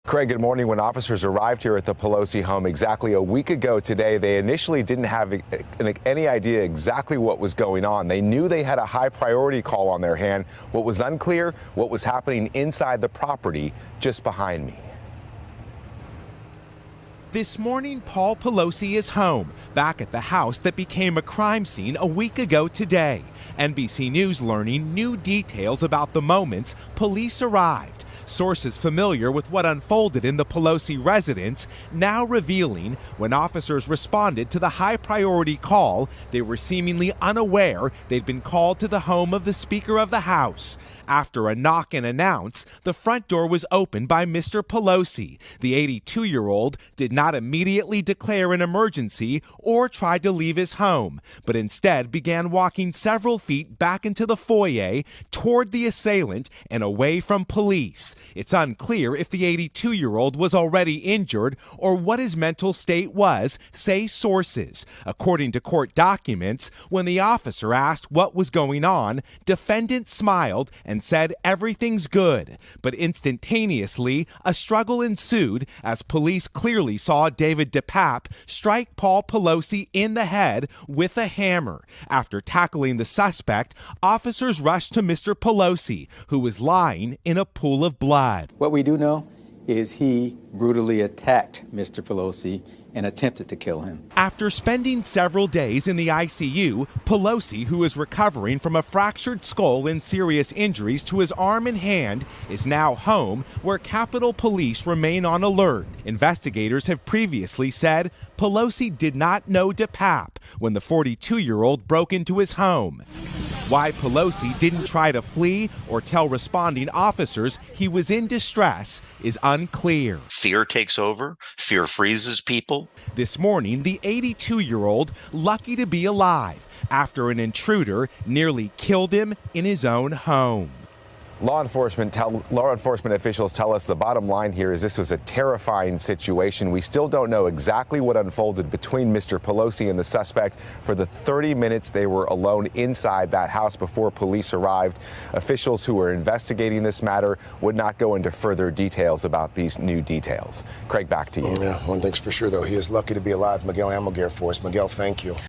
Craig, good morning. When officers arrived here at the Pelosi home exactly a week ago today, they initially didn't have any idea exactly what was going on. They knew they had a high priority call on their hand. What was unclear, what was happening inside the property just behind me. This morning, Paul Pelosi is home, back at the house that became a crime scene a week ago today. NBC News learning new details about the moments police arrived. Sources familiar with what unfolded in the Pelosi residence now revealing when officers responded to the high-priority call, they were seemingly unaware they'd been called to the home of the Speaker of the House. After a knock and announce, the front door was opened by Mr. Pelosi. The 82-year-old did not immediately declare an emergency or try to leave his home, but instead began walking several feet back into the foyer toward the assailant and away from police. It's unclear if the 82-year-old was already injured or what his mental state was, say sources. According to court documents, when the officer asked what was going on, defendant smiled and said everything's good. But instantaneously, a struggle ensued as police clearly saw David DePape strike Paul Pelosi in the head with a hammer. After tackling the suspect, officers rushed to Mr. Pelosi, who was lying in a pool of blood. What we do know is he brutally attacked Mr. Pelosi and attempted to kill him. After spending several days in the ICU, Pelosi, who is recovering from a fractured skull and serious injuries to his arm and hand, is now home, where Capitol Police remain on alert. Investigators have previously said Pelosi did not know DePape when the 42-year-old broke into his home. Why Pelosi didn't try to flee or tell responding officers he was in distress is unclear. Fear takes over. Fear freezes people. This morning, the 82-year-old lucky to be alive after an intruder nearly killed him in his own home. Law enforcement officials tell us the bottom line here is this was a terrifying situation. We still don't know exactly what unfolded between Mr. Pelosi and the suspect for the 30 minutes they were alone inside that house before police arrived. Officials who are investigating this matter would not go into further details about these new details. Craig, back to you. Yeah, one thing's for sure, though. He is lucky to be alive. Miguel Almaguer for us. Miguel, thank you.